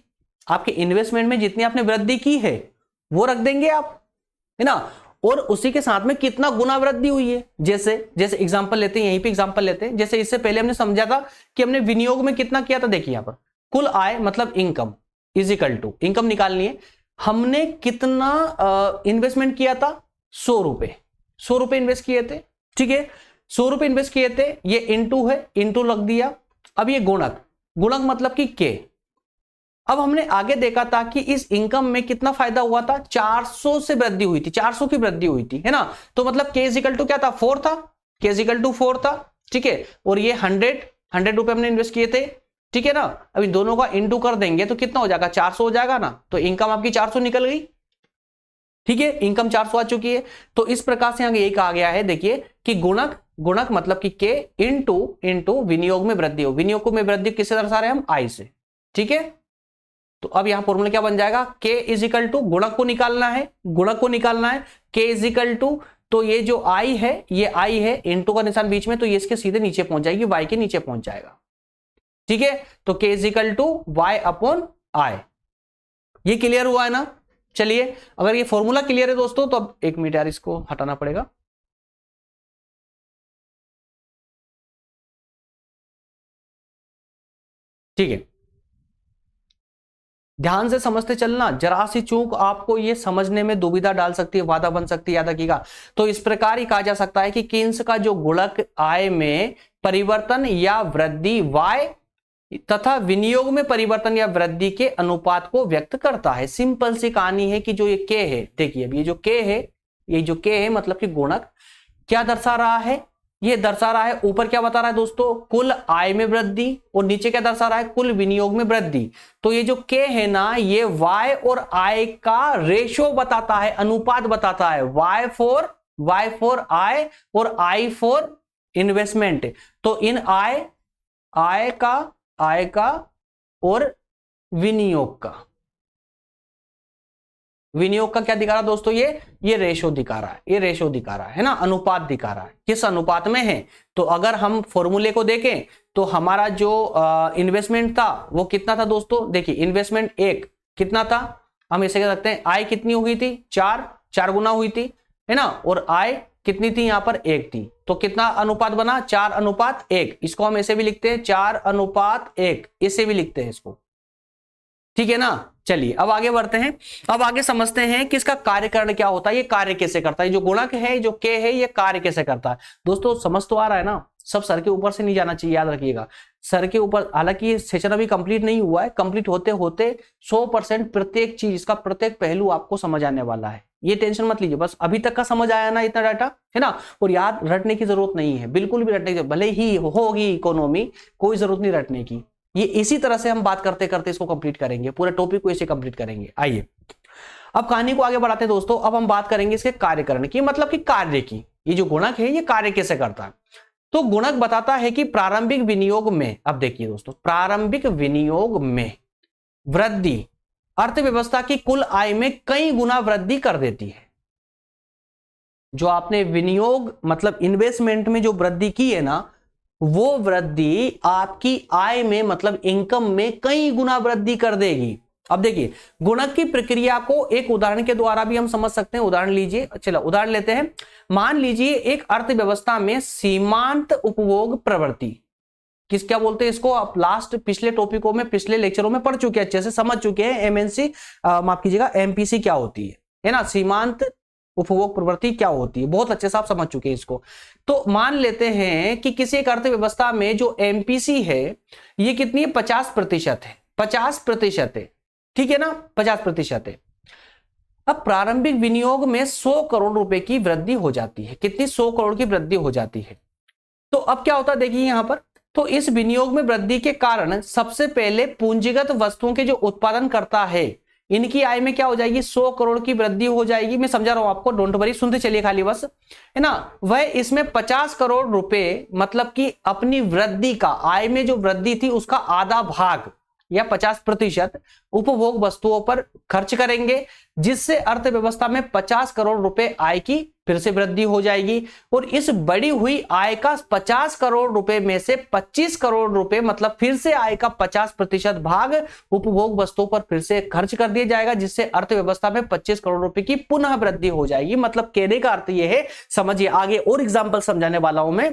आपके इन्वेस्टमेंट में जितनी आपने वृद्धि की है वो रख देंगे आप, है ना, और उसी के साथ में कितना गुना वृद्धि हुई है। जैसे एग्जांपल लेते हैं, यहीं पे एग्जांपल लेते हैं। जैसे इससे पहले हमने समझा था कि हमने विनियोग में कितना किया था। देखिए यहां पर कुल आय मतलब income is equal to, income निकालनी है, हमने कितना इन्वेस्टमेंट किया था, 100 रुपए इन्वेस्ट किए थे। ठीक है, 100 रुपए इन्वेस्ट किए थे, ये इंटू है, इंटू लग दिया। अब ये गुणक मतलब कि के। अब हमने आगे देखा था कि इस इनकम में कितना फायदा हुआ था, 400 से वृद्धि हुई थी, 400 की वृद्धि हुई थी, है ना। तो मतलब के इक्वल टू क्या था, 4 था, के इक्वल टू 4 था। ठीक है। और ये 100 रुपए हमने इन्वेस्ट किए थे। ठीक है ना। अभी दोनों का इंटू कर देंगे तो कितना हो जाएगा, 400 हो जाएगा ना। तो इनकम आपकी 400 निकल गई। ठीक है, इनकम 400 आ चुकी है। तो इस प्रकार से यहां यही कहा गया है, देखिए कि गुणक मतलब कि के इंटू विनियोग में वृद्धि हो। विनियोग में वृद्धि किससे दर्शा रहे हैं हम, आई से। ठीक है। तो अब यहां फॉर्मूला क्या बन जाएगा, के इज इक्वल टू, गुणक को निकालना है, के इज इक्वल टू, तो ये जो आई है, ये आई है, इंटू का निशान बीच में, तो ये इसके सीधे नीचे पहुंच जाएगी, वाई के नीचे पहुंच जाएगा। ठीक है। तो K is equal to Y upon I. ये क्लियर हुआ है ना। चलिए अगर ये फॉर्मूला क्लियर है दोस्तों, तो अब 1 मिनट यार इसको हटाना पड़ेगा। ठीक है, ध्यान से समझते चलना, जरा सी चूक आपको ये समझने में दुविधा डाल सकती है, बाधा बन सकती है, याद रखिएगा। तो इस प्रकार ही कहा जा सकता है कि किन्स का जो गुणक आय में परिवर्तन या वृद्धि वाय तथा विनियोग में परिवर्तन या वृद्धि के अनुपात को व्यक्त करता है। सिंपल सी कहानी है कि जो ये के है, देखिए अब ये जो के है मतलब कि गुणक क्या दर्शा रहा है, ये दर्शा रहा है, ऊपर क्या बता रहा है दोस्तों, कुल आय में वृद्धि, और नीचे क्या दर्शा रहा है, कुल विनियोग में वृद्धि। तो ये जो के है ना, ये वाय और आय का रेशो बताता है, अनुपात बताता है, वाई फॉर आय और आई फॉर इन्वेस्टमेंट। तो इन आय का और विनियोग का क्या दिखा रहा है दोस्तों, ये रेशो दिखा रहा है, ये रेशो दिखा रहा है ना, अनुपात दिखा रहा है, किस अनुपात में है। तो अगर हम फॉर्मूले को देखें तो हमारा जो इन्वेस्टमेंट था वो कितना था दोस्तों, देखिए इन्वेस्टमेंट 1 कितना था, हम इसे कह सकते हैं आय कितनी हो गई थी, 4 गुना हुई थी, है ना, और आय कितनी थी, यहां पर 1 थी। तो कितना अनुपात बना, 4:1। इसको हम ऐसे भी लिखते हैं 4:1, इसे भी लिखते हैं इसको, ठीक है ना। चलिए अब आगे बढ़ते हैं, अब आगे समझते हैं कि इसका कार्यकरण क्या होता है, ये कार्य कैसे करता है, जो गुणक है, जो के है, ये कार्य कैसे करता है। दोस्तों समझ तो आ रहा है ना, सब सर के ऊपर से नहीं जाना चाहिए, याद रखिएगा। सर के ऊपर, हालांकि सेशन अभी कंप्लीट नहीं हुआ है, कंप्लीट होते होते 100% प्रत्येक चीज, इसका प्रत्येक पहलू आपको समझ आने वाला है, ये टेंशन मत लीजिए। बस अभी तक का समझ आया ना इतना डाटा, है ना, और याद रटने की जरूरत नहीं है, बिल्कुल भी रटने की, भले ही होगी इकोनॉमी, कोई जरूरत नहीं रटने की। ये इसी तरह से हम बात करते करते इसको कंप्लीट करेंगे, पूरे टॉपिक को इसे कंप्लीट करेंगे। आइए अब कहानी को आगे बढ़ाते हैं दोस्तों। अब हम बात करेंगे इसके कार्यकरण की, मतलब कि कार्य की। ये जो गुणक है ये कार्य कैसे करता है, तो गुणक बताता है कि प्रारंभिक विनियोग में, अब देखिए दोस्तों, प्रारंभिक विनियोग में वृद्धि अर्थव्यवस्था की कुल आय में कई गुना वृद्धि कर देती है। जो आपने विनियोग मतलब इन्वेस्टमेंट में जो वृद्धि की है ना, वो वृद्धि आपकी आय में मतलब इनकम में कई गुना वृद्धि कर देगी। अब देखिए गुणक की प्रक्रिया को एक उदाहरण के द्वारा भी हम समझ सकते हैं। उदाहरण लीजिए, चलो उदाहरण लेते हैं। मान लीजिए एक अर्थव्यवस्था में सीमांत उपभोग प्रवृत्ति, क्या बोलते हैं इसको, आप लास्ट पिछले टॉपिकों में, पिछले लेक्चरों में पढ़ चुके हैं, अच्छे से समझ चुके हैं। एमएनसी माफ कीजिएगा, एमपीसी क्या होती है ना, सीमांत उपभोग प्रवृत्ति क्या होती है, बहुत अच्छे से आप समझ चुके हैं इसको। तो मान लेते हैं कि किसी एक अर्थव्यवस्था में जो एमपीसी है ये कितनी है, 50% है, 50% है, ठीक है ना, 50% है। अब प्रारंभिक विनियोग में 100 करोड़ रुपए की वृद्धि हो जाती है, कितनी, 100 करोड़ की वृद्धि हो जाती है। तो अब क्या होता है देखिए यहां पर, तो इस विनियोग में वृद्धि के कारण सबसे पहले पूंजीगत वस्तुओं के जो उत्पादन करता है, इनकी आय में क्या हो जाएगी, 100 करोड़ की वृद्धि हो जाएगी। मैं समझा रहा हूं आपको, डोंट वरी, सुनते चलिए खाली बस, है ना। वह इसमें 50 करोड़ रुपए मतलब कि अपनी वृद्धि का, आय में जो वृद्धि थी उसका आधा भाग या 50% उपभोग वस्तुओं पर खर्च करेंगे, जिससे अर्थव्यवस्था में 50 करोड़ रुपए आय की फिर से वृद्धि हो जाएगी। और इस बढ़ी हुई आय का 50 करोड़ रुपए में से 25 करोड़ रुपए मतलब फिर से आय का 50% भाग उपभोग वस्तुओं पर फिर से खर्च कर दिया जाएगा, जिससे अर्थव्यवस्था में 25 करोड़ रुपए की पुनः वृद्धि हो जाएगी। मतलब कहने का अर्थ यह है, समझिए आगे और एग्जाम्पल समझाने वाला हूं मैं।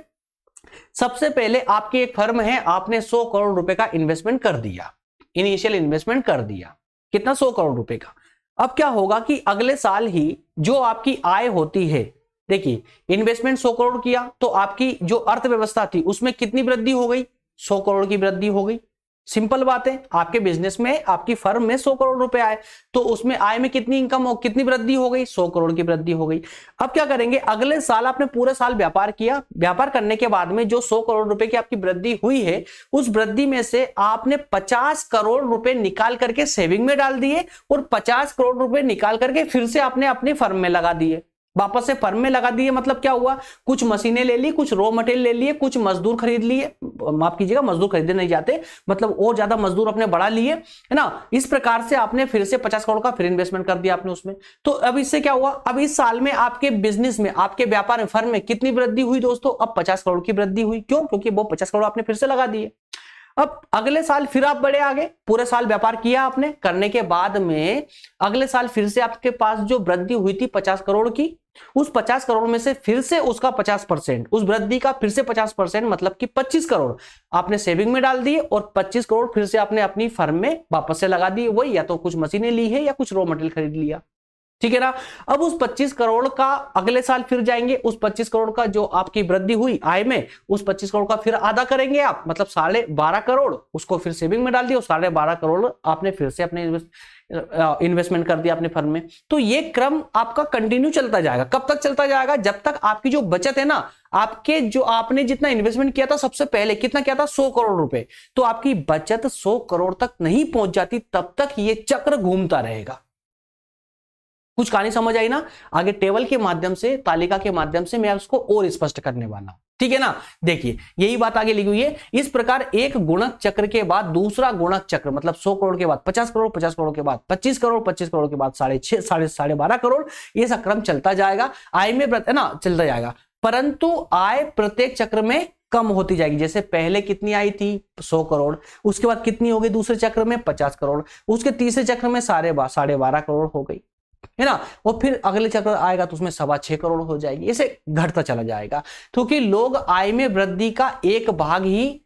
सबसे पहले आपकी एक फर्म है, आपने 100 करोड़ रुपए का इन्वेस्टमेंट कर दिया, इनिशियल इन्वेस्टमेंट कर दिया, कितना, 100 करोड़ रुपए का। अब क्या होगा कि अगले साल ही जो आपकी आय होती है, देखिए इन्वेस्टमेंट 100 करोड़ किया तो आपकी जो अर्थव्यवस्था थी उसमें कितनी वृद्धि हो गई, 100 करोड़ की वृद्धि हो गई। सिंपल बात है, आपके बिजनेस में, आपकी फर्म में 100 करोड़ रुपए आए तो उसमें आय में कितनी इनकम हो, कितनी वृद्धि हो गई, 100 करोड़ की वृद्धि हो गई। अब क्या करेंगे, अगले साल आपने पूरे साल व्यापार किया, व्यापार करने के बाद में जो 100 करोड़ रुपए की आपकी वृद्धि हुई है, उस वृद्धि में से आपने 50 करोड़ रुपए निकाल करके सेविंग में डाल दिए और 50 करोड़ रुपए निकाल करके फिर से आपने अपनी फर्म में लगा दिए, वापस से फर्म में लगा दिए। मतलब क्या हुआ, कुछ मशीनें ले ली, कुछ रॉ मटेरियल ले लिए, कुछ मजदूर खरीद लिए, माफ कीजिएगा मजदूर खरीदे नहीं जाते, मतलब और ज्यादा मजदूर अपने बढ़ा लिए, है ना। इस प्रकार से आपने फिर से 50 करोड़ का फिर इन्वेस्टमेंट कर दिया आपने उसमें। तो अब इससे क्या हुआ, अब इस साल में आपके बिजनेस में, आपके व्यापार में, फर्म में कितनी वृद्धि हुई दोस्तों, अब 50 करोड़ की वृद्धि हुई। क्यों, क्योंकि वो 50 करोड़ आपने फिर से लगा दिए। अब अगले साल फिर आप बढ़े आगे, पूरे साल व्यापार किया आपने, करने के बाद में अगले साल फिर से आपके पास जो वृद्धि हुई थी 50 करोड़ की, उस 50 करोड़ में से फिर से उसका 50%, उस वृद्धि का फिर से 50% मतलब कि 25 करोड़ आपने सेविंग में डाल दिए और 25 करोड़ फिर से आपने अपनी फर्म में वापस से लगा दिए। वही या तो कुछ मशीनें ली है या कुछ रॉ मटेरियल खरीद लिया, ठीक है ना। अब उस 25 करोड़ का अगले साल फिर जाएंगे, उस 25 करोड़ का जो आपकी वृद्धि हुई आय में, उस 25 करोड़ का फिर आधा करेंगे आप, मतलब 12.5 करोड़ उसको फिर सेविंग में डाल दिया और 12.5 करोड़ आपने फिर से अपने इन्वेस्टमेंट कर दिया अपने फर्म में। तो ये क्रम आपका कंटिन्यू चलता जाएगा। कब तक चलता जाएगा? जब तक आपकी जो बचत है ना, आपके जो आपने जितना इन्वेस्टमेंट किया था सबसे पहले, कितना किया था? 100 करोड़ रुपए, तो आपकी बचत 100 करोड़ तक नहीं पहुंच जाती, तब तक ये चक्र घूमता रहेगा। कुछ कहानी समझ आई ना? आगे टेबल के माध्यम से, तालिका के माध्यम से मैं उसको और स्पष्ट करने वाला हूं, ठीक है ना? देखिए यही बात आगे लिखी हुई है। इस प्रकार एक गुणक चक्र के बाद दूसरा गुणक चक्र, मतलब 100 करोड़ के बाद 50 करोड़, 50 करोड़ के बाद 25 करोड़, 25 करोड़ के बाद 6.5 साढ़े 12 करोड़, ये सब क्रम चलता जाएगा। आय में है ना, चलता जाएगा, परंतु आय प्रत्येक चक्र में कम होती जाएगी। जैसे पहले कितनी आई थी? 100 करोड़, उसके बाद कितनी हो गई दूसरे चक्र में? 50 करोड़, उसके तीसरे चक्र में 12.5 करोड़ हो गई, है ना? और फिर अगले चक्र आएगा तो उसमें 6.25 करोड़ हो जाएगी। ऐसे घटता चला जाएगा, क्योंकि लोग आय में वृद्धि का एक भाग ही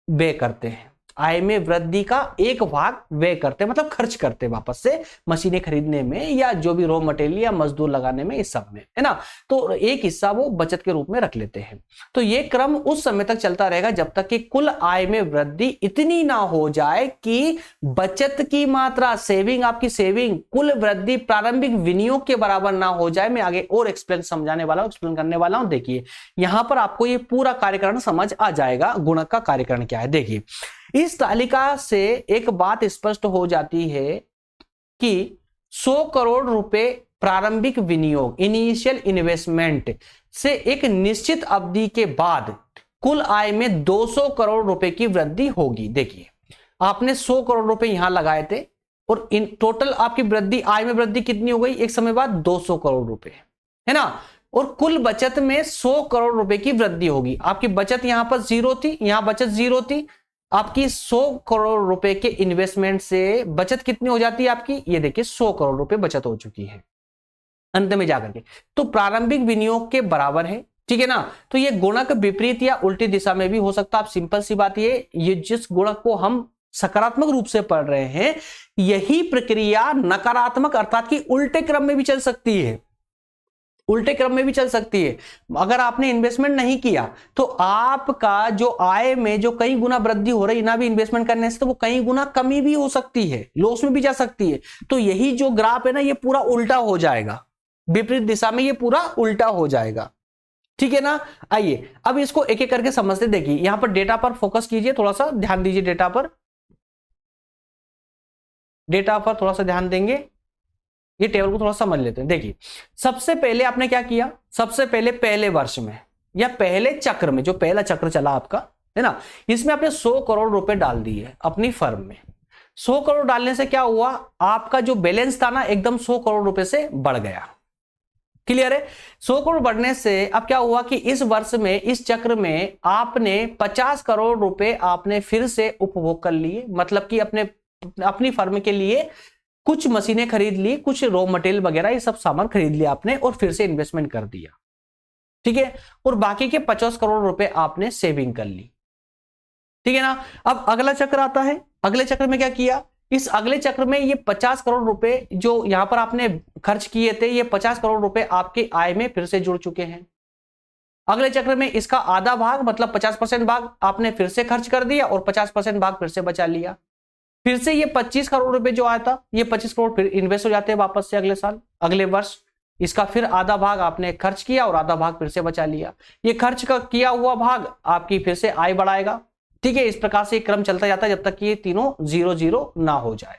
व्यय करते हैं। आय में वृद्धि का एक भाग व्यय करते हैं, मतलब खर्च करते हैं वापस से मशीनें खरीदने में या जो भी रॉ मटेरियल या मजदूर लगाने में, इस सब में, है ना? तो एक हिस्सा वो बचत के रूप में रख लेते हैं। तो ये क्रम उस समय तक चलता रहेगा जब तक कि कुल आय में वृद्धि इतनी ना हो जाए कि बचत की मात्रा, सेविंग, आपकी सेविंग, कुल वृद्धि प्रारंभिक विनियोग के बराबर ना हो जाए। मैं आगे और समझाने वाला हूं, एक्सप्लेन करने वाला हूं। देखिए यहां पर आपको ये पूरा कार्यकरण समझ आ जाएगा, गुणक का कार्यकरण क्या है। देखिए इस तालिका से एक बात स्पष्ट हो जाती है कि 100 करोड़ रुपए प्रारंभिक विनियोग, इनिशियल इन्वेस्टमेंट से एक निश्चित अवधि के बाद कुल आय में 200 करोड़ रुपए की वृद्धि होगी। देखिए आपने 100 करोड़ रुपए यहां लगाए थे और इन टोटल आपकी वृद्धि, आय में वृद्धि कितनी हो गई? एक समय बाद 200 करोड़ रुपए, है ना? और कुल बचत में 100 करोड़ रुपए की वृद्धि होगी। आपकी बचत यहां पर 0 थी, यहां बचत 0 थी। आपकी 100 करोड़ रुपए के इन्वेस्टमेंट से बचत कितनी हो जाती है आपकी? ये देखिए 100 करोड़ रुपए बचत हो चुकी है अंत में जाकर के, तो प्रारंभिक विनियोग के बराबर है, ठीक है ना? तो ये गुणक विपरीत या उल्टी दिशा में भी हो सकता है। आप सिंपल सी बात, ये जिस गुणक को हम सकारात्मक रूप से पढ़ रहे हैं, यही प्रक्रिया नकारात्मक अर्थात कि उल्टे क्रम में भी चल सकती है, उल्टे क्रम में भी चल सकती है। अगर आपने इन्वेस्टमेंट नहीं किया तो आपका जो आय में जो कई गुना वृद्धि हो रही ना भी इन्वेस्टमेंट करने से, तो वो कई गुना कमी भी हो सकती है, लॉस में भी जा सकती है। तो यही जो ग्राफ है ना, ये पूरा उल्टा हो जाएगा, विपरीत दिशा में ये पूरा उल्टा हो जाएगा, ठीक है ना? आइए अब इसको एक एक करके समझते। देखिए यहां पर डेटा पर फोकस कीजिए, थोड़ा सा ध्यान दीजिए, डेटा पर थोड़ा सा ध्यान देंगे। ये टेबल को थोड़ा समझ लेते हैं। देखिए सबसे पहले आपने क्या किया? सबसे पहले पहले वर्ष में या पहले चक्र में, जो पहला चक्र चला आपका, है ना, इसमें आपने 100 करोड़ रुपए डाल दिए अपनी फर्म में। 100 करोड़ डालने से क्या हुआ? आपका जो बैलेंस था ना, एकदम 100 करोड़ रुपए से बढ़ गया। क्लियर है? 100 करोड़ बढ़ने से अब क्या हुआ कि इस वर्ष में, इस चक्र में आपने 50 करोड़ रुपए आपने फिर से उपभोग कर लिए, मतलब कि अपनी फर्म के लिए कुछ मशीनें खरीद ली, कुछ रॉ मटेरियल वगैरह ये सब सामान खरीद लिया आपने और फिर से इन्वेस्टमेंट कर दिया, ठीक है? और बाकी के 50 करोड़ रुपए आपने सेविंग कर ली, ठीक है ना? अब अगला चक्र आता है। अगले चक्र में क्या किया? इस अगले चक्र में ये 50 करोड़ रुपए जो यहां पर आपने खर्च किए थे, ये 50 करोड़ रुपए आपकी आय में फिर से जुड़ चुके हैं। अगले चक्र में इसका आधा भाग, मतलब 50% भाग आपने फिर से खर्च कर दिया और 50% भाग फिर से बचा लिया। फिर से ये 25 करोड़ रुपए जो आया था, ये 25 करोड़ फिर इन्वेस्ट हो जाते हैं वापस से अगले साल, अगले वर्ष। इसका फिर आधा भाग आपने खर्च किया और आधा भाग फिर से बचा लिया। ये खर्च का किया हुआ भाग आपकी फिर से आय बढ़ाएगा, ठीक है? इस प्रकार से क्रम चलता जाता है जब तक कि ये तीनों 0-0 ना हो जाए,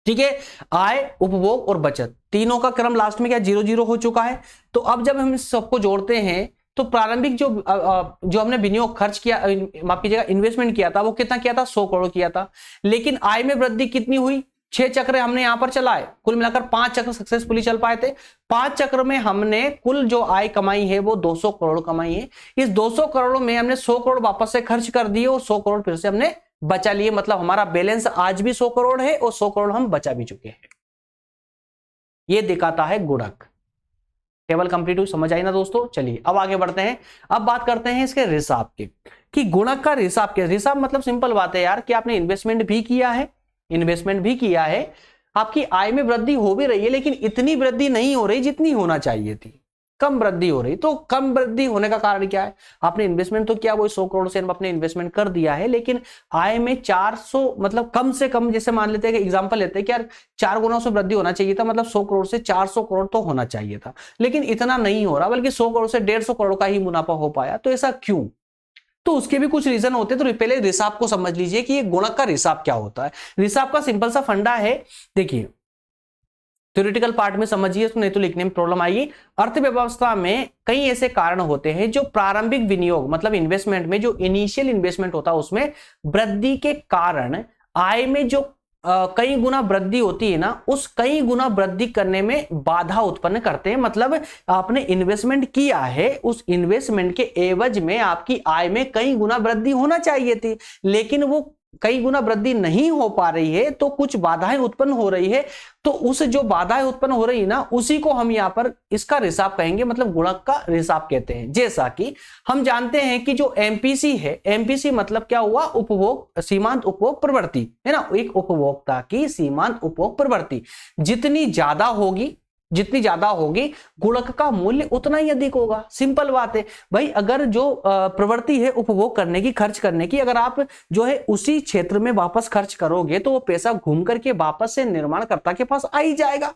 ठीक है? आय, उपभोग और बचत, तीनों का क्रम लास्ट में क्या 0-0 हो चुका है। तो अब जब हम सबको जोड़ते हैं तो प्रारंभिक जो हमने विनियोग खर्च किया, माफ कीजिएगा, इन्वेस्टमेंट किया था, वो कितना किया था? 100 करोड़ किया था। लेकिन आय में वृद्धि कितनी हुई? 6 चक्र हमने यहां पर चलाए, कुल मिलाकर 5 चक्र सक्सेसफुली चल पाए थे। 5 चक्र में हमने कुल जो आय कमाई है वो 200 करोड़ कमाई है। इस 200 करोड़ में हमने 100 करोड़ वापस से खर्च कर दिए और 100 करोड़ फिर से हमने बचा लिए, मतलब हमारा बैलेंस आज भी 100 करोड़ है और 100 करोड़ हम बचा भी चुके हैं। ये दिखाता है गुणक। टेबल कंप्लीट हुई, समझ आई ना दोस्तों? चलिए अब आगे बढ़ते हैं। अब बात करते हैं इसके रिसाव की, कि गुणक का रिसाव क्या? रिसाव मतलब सिंपल बात है यार, कि आपने इन्वेस्टमेंट भी किया है, आपकी आय में वृद्धि हो भी रही है, लेकिन इतनी वृद्धि नहीं हो रही जितनी होना चाहिए थी। कम वृद्धि हो रही। तो कम वृद्धि होने का कारण क्या है? आपने इन्वेस्टमेंट तो किया, वो 100 करोड़ से आपने इन्वेस्टमेंट कर दिया है, लेकिन आय में 400 मतलब कम से कम, जैसे मान लेते हैं कि एग्जांपल लेते हैं कि यार 4 गुना से वृद्धि होना चाहिए था, मतलब 100 करोड़ से 400 करोड़ तो होना चाहिए था, लेकिन इतना नहीं हो रहा, बल्कि 100 करोड़ से 150 करोड़ का ही मुनाफा हो पाया। तो ऐसा क्यों? तो उसके भी कुछ रीजन होते हैं। तो पहले रिसाव को समझ लीजिए कि ये गुणक का रिसाव क्या होता है। रिसाव का सिंपल सा फंडा है, देखिए थ्योरेटिकल पार्ट में समझिए, नहीं तो लिखने में प्रॉब्लम आएगी। अर्थव्यवस्था में कई ऐसे कारण होते हैं जो प्रारंभिक विनियोग मतलब इन्वेस्टमेंट में, जो इनिशियल इन्वेस्टमेंट होता है उसमें वृद्धि के कारण आय में जो कई गुना वृद्धि होती है ना, उस कई गुना वृद्धि करने में बाधा उत्पन्न करते हैं। मतलब आपने इन्वेस्टमेंट किया है, उस इन्वेस्टमेंट के एवज में आपकी आय में कई गुना वृद्धि होना चाहिए थी, लेकिन वो कई गुना वृद्धि नहीं हो पा रही है, तो कुछ बाधाएं उत्पन्न हो रही है। तो उस जो बाधाएं उत्पन्न हो रही है ना, उसी को हम यहां पर इसका रिसाव कहेंगे, मतलब गुणक का रिसाव कहते हैं। जैसा कि हम जानते हैं कि जो एमपीसी है, एमपीसी मतलब क्या हुआ? उपभोग सीमांत उपभोग प्रवृत्ति है ना। एक उपभोक्ता की सीमांत उपभोग प्रवृत्ति जितनी ज्यादा होगी, जितनी ज्यादा होगी गुणक का मूल्य उतना ही अधिक होगा। सिंपल बात है भाई। अगर जो प्रवृत्ति है उपभोग करने की, खर्च करने की, अगर आप जो है उसी क्षेत्र में वापस खर्च करोगे तो वो पैसा घूम करके वापस से निर्माणकर्ता के पास आ ही जाएगा,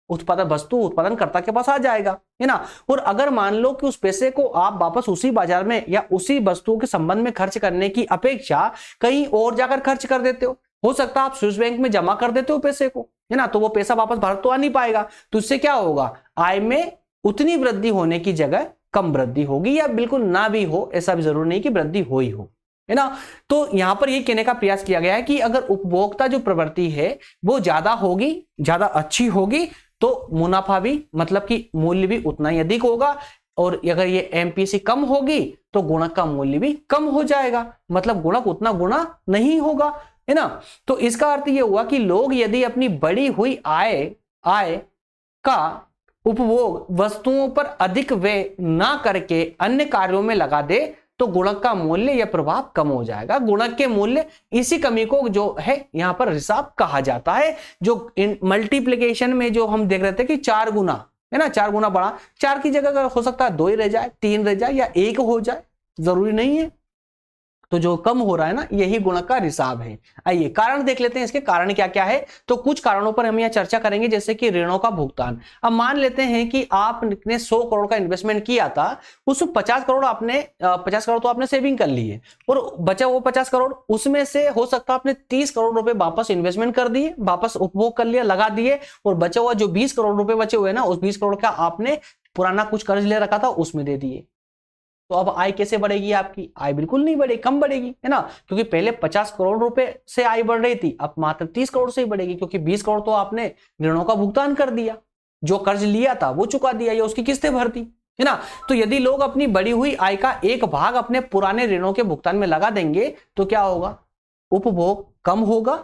उत्पादन वस्तु उत्पादनकर्ता के पास आ जाएगा, है ना। और अगर मान लो कि उस पैसे को आप वापस उसी बाजार में या उसी वस्तुओं के संबंध में खर्च करने की अपेक्षा कहीं और जाकर खर्च कर देते हो सकता है आप स्विस बैंक में जमा कर देते हो पैसे को, है ना, तो वो पैसा वापस भारत तो आ नहीं पाएगा। तो इससे क्या होगा? आय में उतनी वृद्धि होने की जगह कम वृद्धि होगी, या बिल्कुल ना भी हो, ऐसा भी जरूरी नहीं कि वृद्धि हो ही हो, है ना। तो यहां पर यह कहने का प्रयास किया गया है कि अगर उपभोक्ता जो प्रवृत्ति है वो ज्यादा होगी, ज्यादा अच्छी होगी, तो मुनाफा भी मतलब कि मूल्य भी उतना ही अधिक होगा। और अगर ये एमपीसी कम होगी तो गुणक का मूल्य भी कम हो जाएगा, मतलब गुणक उतना गुणा नहीं होगा, है ना। तो इसका अर्थ यह हुआ कि लोग यदि अपनी बढ़ी हुई आय का उपभोग वस्तुओं पर अधिक व्यय ना करके अन्य कार्यों में लगा दे तो गुणक का मूल्य या प्रभाव कम हो जाएगा। गुणक के मूल्य, इसी कमी को जो है यहां पर रिसाव कहा जाता है। जो मल्टीप्लिकेशन में जो हम देख रहे थे कि 4 गुना, है ना, 4 गुना बढ़ा, 4 की जगह हो सकता है 2 ही रह जाए, 3 रह जाए या 1 हो जाए, जरूरी नहीं है। तो जो कम हो रहा है ना, यही गुणक का रिसाव है। आइए कारण देख लेते हैं, इसके कारण क्या क्या है। तो कुछ कारणों पर हम यहाँ चर्चा करेंगे, जैसे कि ऋणों का भुगतान। अब मान लेते हैं कि आपने 100 करोड़ का इन्वेस्टमेंट किया था, उसमें 50 करोड़ आपने 50 करोड़ तो आपने सेविंग कर ली है, और बचा वो 50 करोड़, उसमें से हो सकता है आपने 30 करोड़ रुपए वापस इन्वेस्टमेंट कर दिए, वापस उपभोग कर लिया, लगा दिए, और बचा हुआ जो 20 करोड़ रुपए बचे हुए ना, उस 20 करोड़ का आपने पुराना कुछ कर्ज ले रखा था उसमें दे दिए। तो अब आय कैसे बढ़ेगी? आपकी आय बिल्कुल नहीं बढ़ेगी, कम बढ़ेगी, है ना, क्योंकि पहले 50 करोड़ रुपए से आय बढ़ रही थी, अब मात्र 30 करोड़ से ही बढ़ेगी, क्योंकि 20 करोड़ तो आपने ऋणों का भुगतान कर दिया, जो कर्ज लिया था वो चुका दिया या उसकी किस्तें भर दी, है ना। तो यदि लोग अपनी बढ़ी हुई आय का एक भाग अपने पुराने ऋणों के भुगतान में लगा देंगे तो क्या होगा? उपभोग कम होगा,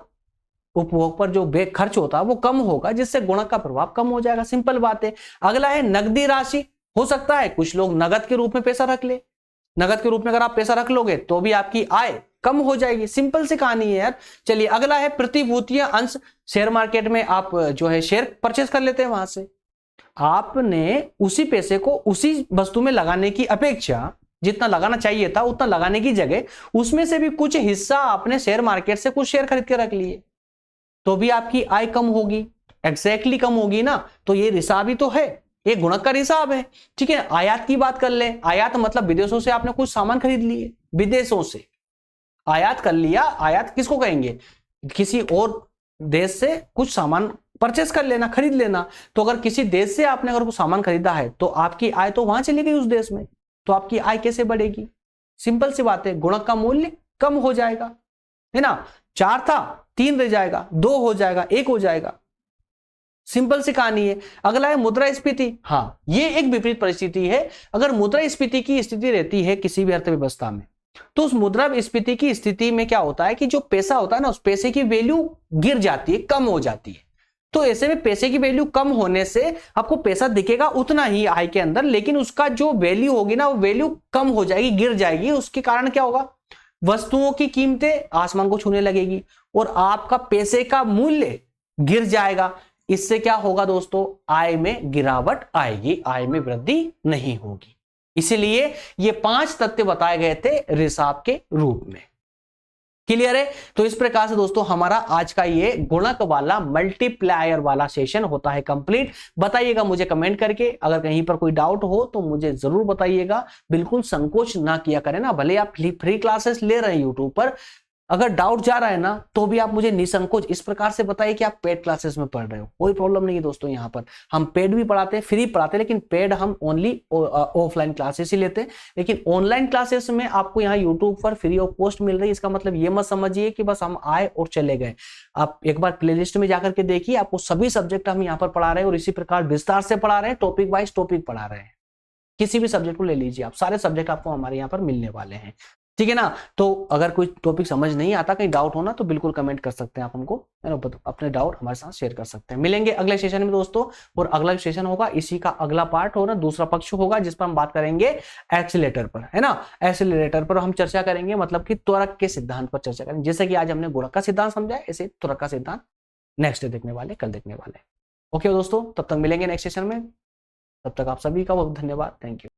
उपभोग पर जो बे खर्च होता है वो कम होगा, जिससे गुणक का प्रभाव कम हो जाएगा। सिंपल बात है। अगला है नकदी राशि। हो सकता है कुछ लोग नगद के रूप में पैसा रख ले, नगद के रूप में अगर आप पैसा रख लोगे तो भी आपकी आय कम हो जाएगी। सिंपल सी कहानी है यार। चलिए अगला है प्रतिभूतियां अंश। शेयर मार्केट में आप जो है शेयर परचेस कर लेते हैं, वहां से आपने उसी पैसे को उसी वस्तु में लगाने की अपेक्षा जितना लगाना चाहिए था उतना लगाने की जगह उसमें से भी कुछ हिस्सा आपने शेयर मार्केट से कुछ शेयर खरीद के रख लिए, तो भी आपकी आय कम होगी, एग्जैक्टली कम होगी ना। तो ये रिसाव ही तो है, ये गुणक का रिसाव है। ठीक है। आयात की बात कर ले। आयात मतलब विदेशों से आपने कुछ सामान खरीद लिए, विदेशों से आयात कर लिया। आयात किसको कहेंगे? किसी और देश से कुछ सामान परचेस कर लेना, खरीद लेना। तो अगर किसी देश से आपने अगर कुछ सामान खरीदा है तो आपकी आय तो वहां चली गई उस देश में, तो आपकी आय कैसे बढ़ेगी? सिंपल सी बात है, गुणक का मूल्य कम हो जाएगा, है ना। 4 था 3 रह जाएगा, 2 हो जाएगा, 1 हो जाएगा। सिंपल सी कहानी है। अगला है मुद्रास्फीति। हाँ, ये एक विपरीत परिस्थिति है। अगर मुद्रास्फीति की स्थिति रहती है किसी भी अर्थव्यवस्था में, तो उस मुद्रास्फीति की स्थिति में क्या होता है कि जो पैसा होता है ना, उस पैसे की वैल्यू गिर जाती है, कम हो जाती है। तो ऐसे में पैसे की वैल्यू कम होने से आपको पैसा दिखेगा उतना ही आय के अंदर, लेकिन उसका जो वैल्यू होगी ना, वो वैल्यू कम हो जाएगी, गिर जाएगी। उसके कारण क्या होगा? वस्तुओं की कीमतें आसमान को छूने लगेगी और आपका पैसे का मूल्य गिर जाएगा। इससे क्या होगा दोस्तों, आय में गिरावट आएगी, आय में वृद्धि नहीं होगी। इसीलिए ये 5 तथ्य बताए गए थे रिसाव के रूप में। क्लियर है? तो इस प्रकार से दोस्तों हमारा आज का ये गुणक वाला मल्टीप्लायर वाला सेशन होता है कंप्लीट। बताइएगा मुझे कमेंट करके, अगर कहीं पर कोई डाउट हो तो मुझे जरूर बताइएगा। बिल्कुल संकोच ना किया करें ना, भले आप फ्री क्लासेस ले रहे हैं यूट्यूब पर, अगर डाउट जा रहा है ना तो भी आप मुझे निसंकोच इस प्रकार से बताइए कि आप पेड क्लासेस में पढ़ रहे हो, कोई प्रॉब्लम नहीं है दोस्तों। यहाँ पर हम पेड भी पढ़ाते हैं, फ्री पढ़ाते हैं, लेकिन पेड हम ओनली ऑफलाइन क्लासेस ही लेते हैं। लेकिन ऑनलाइन क्लासेस में आपको यहाँ यूट्यूब पर फ्री ऑफ कॉस्ट मिल रही है। इसका मतलब ये मत समझिए कि बस हम आए और चले गए। आप एक बार प्लेलिस्ट में जाकर के देखिए, आपको सभी सब्जेक्ट हम यहाँ पर पढ़ा रहे हैं और इसी प्रकार विस्तार से पढ़ा रहे हैं, टॉपिक वाइज टॉपिक पढ़ा रहे हैं। किसी भी सब्जेक्ट को ले लीजिए आप, सारे सब्जेक्ट आपको हमारे यहाँ पर मिलने वाले हैं, ठीक है ना। तो अगर कोई टॉपिक समझ नहीं आता, कहीं डाउट होना, तो बिल्कुल कमेंट कर सकते हैं आप हमको, अपने डाउट हमारे साथ शेयर कर सकते हैं। मिलेंगे अगले सेशन में दोस्तों, और अगला सेशन होगा इसी का अगला पार्ट होगा, दूसरा पक्ष होगा, जिस पर हम बात करेंगे एक्सीलरेटर पर, है ना। एक्सीलरेटर पर हम चर्चा करेंगे, मतलब कि त्वरक के सिद्धांत पर चर्चा करेंगे। जैसे कि आज हमने गुणक का सिद्धांत समझा, ऐसे त्वरक का सिद्धांत नेक्स्ट देखने वाले, कल देखने वाले। ओके दोस्तों, तब तक मिलेंगे नेक्स्ट सेशन में। तब तक आप सभी का बहुत धन्यवाद, थैंक यू।